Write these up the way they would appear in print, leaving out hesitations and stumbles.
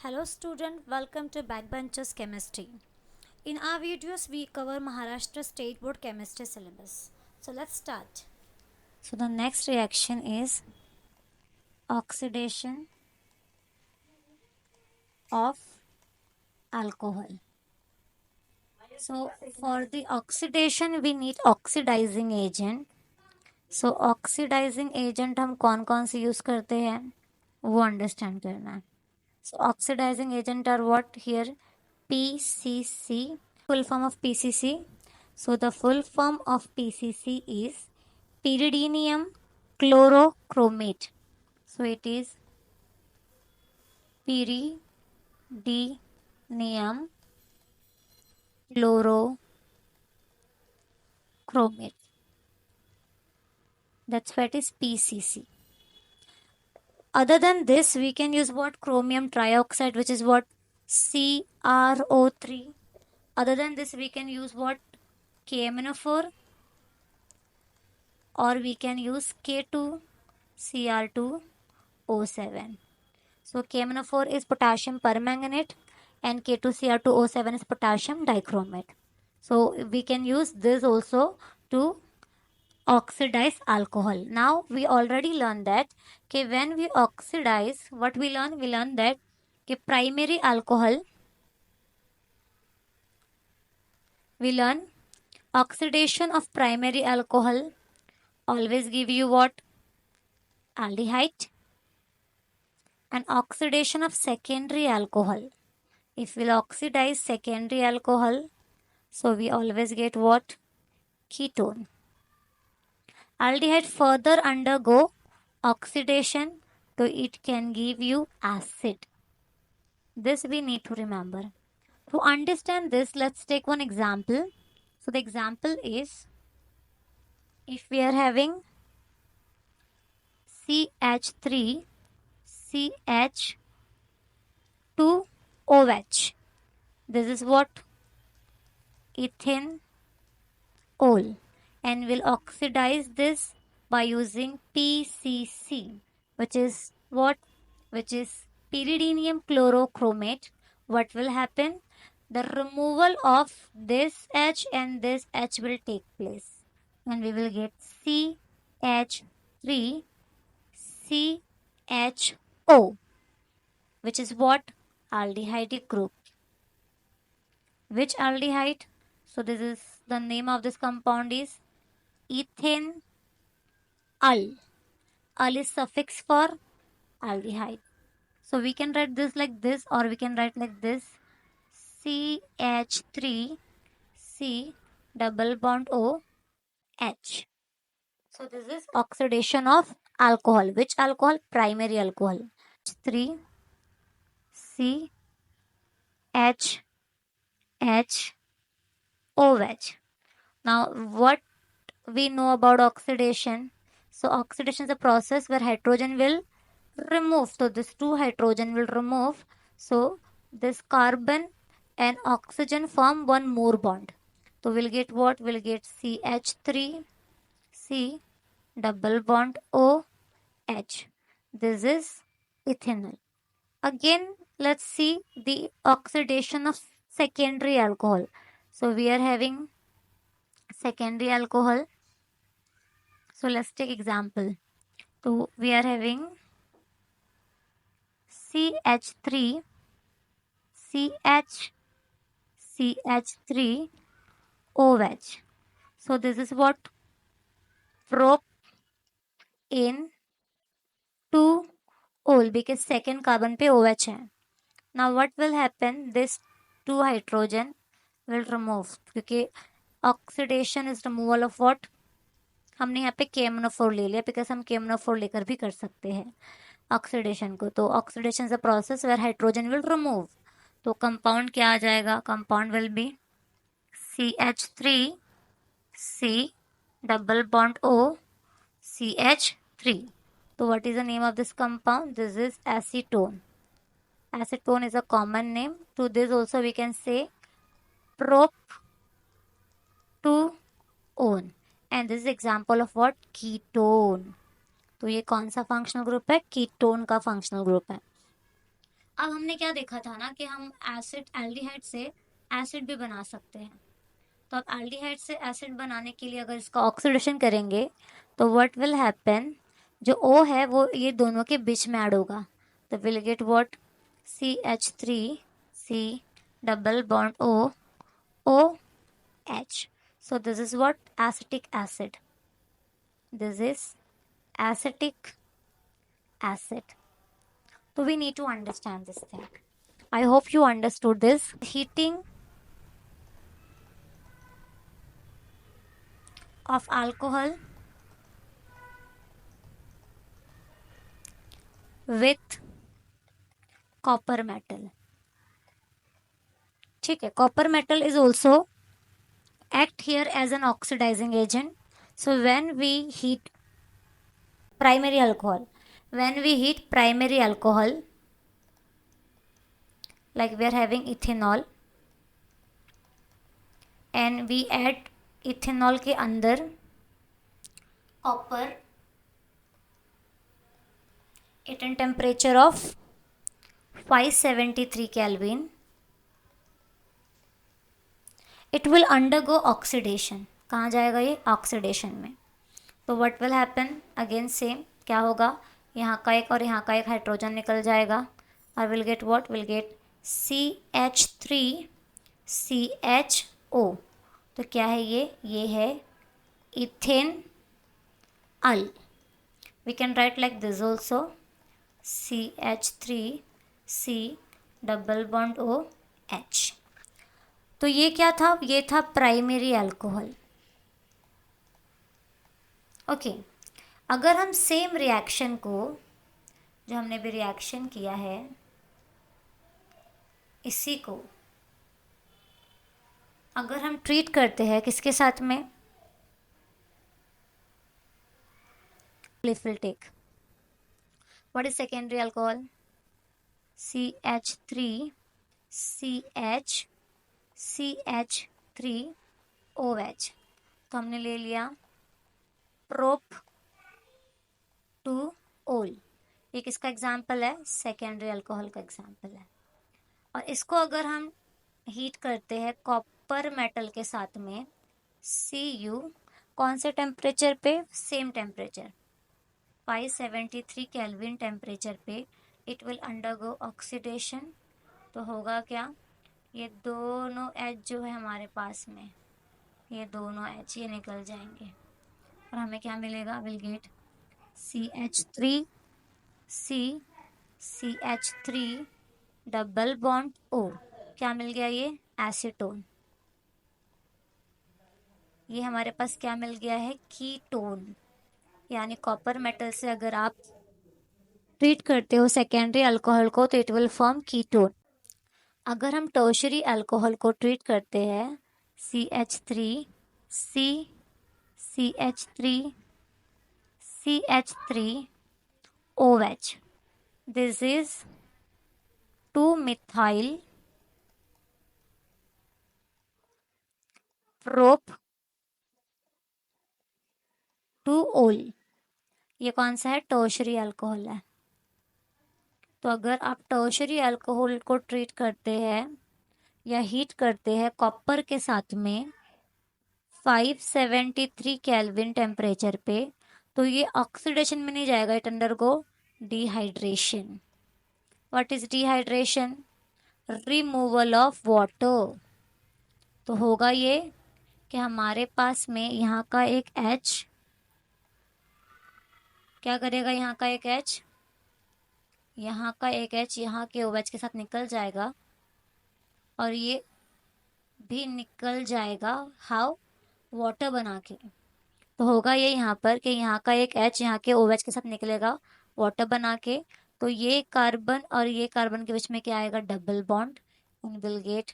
Hello student, welcome to Backbenchers Chemistry. In our videos we cover Maharashtra State Board Chemistry syllabus. So let's start. So the next reaction is oxidation of alcohol. So for the oxidation we need oxidizing agent. So oxidizing agent हम कौन कौन से use करते हैं वो understand करना है. So oxidizing agent are what here? PCC, full form of PCC. So the full form of PCC is pyridinium chlorochromate. So it is pyridinium chlorochromate. That's what is PCC. Other than this, we can use what? Chromium trioxide, which is what? CrO3. Other than this, we can use what? KMNO4, or we can use K2Cr2O7. So KMNO4 is potassium permanganate and K2Cr2O7 is potassium dichromate. So we can use this also to oxidize alcohol. Now we already learned that when we oxidize, what we learn? We learn that primary alcohol, we learn oxidation of primary alcohol always give you what? Aldehyde. And oxidation of secondary alcohol, if we'll oxidize secondary alcohol, so we always get what? Ketone. Aldehyde further undergo oxidation, so it can give you acid. This we need to remember. To understand this, let's take one example. So the example is, if we are having CH3 CH2OH, this is what? Ethanol, and we'll oxidize this by using PCC, which is what? Which is pyridinium chlorochromate. What will happen? The removal of this H and this H will take place, and we will get CH3 CHO, which is what? Aldehyde group. Which aldehyde? So this is the name of this compound is ethane al. Al is suffix for aldehyde. So we can write this like this, or we can write like this: CH3 C double bond O H. So this is oxidation of alcohol. Which alcohol? Primary alcohol. 3 C H H O H. Now what we know about oxidation? So oxidation is a process where hydrogen will remove. So this two hydrogen will remove. So this carbon and oxygen form one more bond. So we'll get what? We'll get CH3 C double bond O H. This is ethanol. Again, let's see the oxidation of secondary alcohol. So we are having secondary alcohol. So let's take example. So we are having CH3 CH CH3 OH. So this is what? Propane 2 ol, because second carbon पे OH है. Now what will happen? This two hydrogen will remove, क्योंकि oxidation is removal of what? हमने यहाँ पे KMNO4 ले लिया, because हम KMNO4 लेकर भी कर सकते हैं ऑक्सीडेशन को. तो oxidation is a process where hydrogen will remove. तो कंपाउंड क्या आ जाएगा? Compound will be CH3 C double bond O CH3. So what is the name of this compound? This is acetone. Acetone is a common name. To this also we can say prop-2-one. And this is example of what? Ketone. तो ये कौन सा functional group है? Ketone का functional group है. अब हमने क्या देखा था ना कि हम एसिड एल्डिहाइड से एसिड भी बना सकते हैं। तो अब एल्डिहाइड से एसिड बनाने के लिए अगर इसका ऑक्सीडेशन करेंगे तो व्हाट विल हैपन, जो O है वो ये दोनों के बीच में ऐड होगा, तो will get what, CH3 C double bond O OH. So this is what acetic acid. This is acetic acid. So we need to understand this thing. I hope you understood this. Heating of alcohol with copper metal. ठीक है, copper metal is also act here as an oxidizing agent. So when we heat primary alcohol, like we are having ethanol and we add ethanol के अंदर copper at a temperature of 573 Kelvin, it will undergo oxidation. कहाँ जाएगा ये, oxidation में. तो what will happen, again same, क्या होगा, यहाँ का एक और यहाँ का एक हाइड्रोजन निकल जाएगा और will get what, will get CH3CHO. तो क्या है ये है ethanol. We can write like this also, CH3C double bond OH. तो ये क्या था, ये था प्राइमरी अल्कोहल. ओके, अगर हम सेम रिएक्शन को, जो हमने भी रिएक्शन किया है, इसी को अगर हम ट्रीट करते हैं किसके साथ में, will take what is secondary alcohol, CH3CHCH3OH. तो हमने ले लिया प्रोप टू ओल. ये किसका एग्जाम्पल है, सेकेंडरी अल्कोहल का एग्जाम्पल है. और इसको अगर हम हीट करते हैं कॉपर मेटल के साथ में, Cu, कौन से टेम्परेचर पे, सेम टेम्परेचर 573 केल्विन टेम्परेचर पे, इट विल अंडरगो ऑक्सीडेशन. तो होगा क्या, ये दोनों H जो है हमारे पास में, ये दोनों H ये निकल जाएंगे और हमें क्या मिलेगा, will get CH3CCH3 double bond O. क्या मिल गया, ये एसीटोन. ये हमारे पास क्या मिल गया है, कीटोन. यानी कॉपर मेटल से अगर आप ट्रीट करते हो सेकेंडरी अल्कोहल को तो इट विल फॉर्म कीटोन. अगर हम टर्शरी अल्कोहल को ट्रीट करते हैं CH3C CH3CH3OH, this is 2-methyl prop 2-ol. ये कौन सा है, टर्शरी अल्कोहल है. तो अगर आप टर्शरी अल्कोहल को ट्रीट करते हैं या हीट करते हैं कॉपर के साथ में 573 केल्विन टेम्परेचर पे, तो ये ऑक्सीडेशन में नहीं जाएगा, it undergo dehydration. What is dehydration, removal of water. तो होगा ये कि हमारे पास में यहाँ का एक H क्या करेगा, यहाँ का एक H, यहाँ का एक H यहाँ के OH के साथ निकल जाएगा और ये भी निकल जाएगा, हाउ, वाटर बना के. तो होगा ये यहाँ पर कि यहाँ का एक H यहाँ के OH के साथ निकलेगा वाटर बना के. तो ये कार्बन और ये कार्बन के बीच में क्या आएगा, double bond, and will get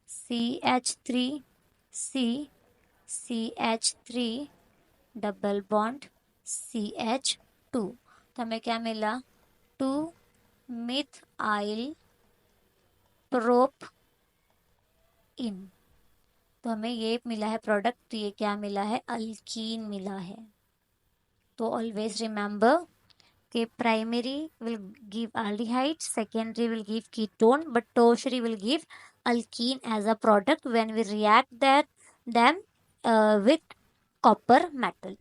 CH3C CH3 double bond CH2. तो हमें क्या मिला, 2-methyl प्रोप इन. तो हमें ये मिला है प्रोडक्ट, तो ये क्या मिला है, अल्कीन मिला है. तो always remember Okay, primary will give aldehyde, secondary will give ketone, but tertiary will give alkene as a product when we react them with copper metal.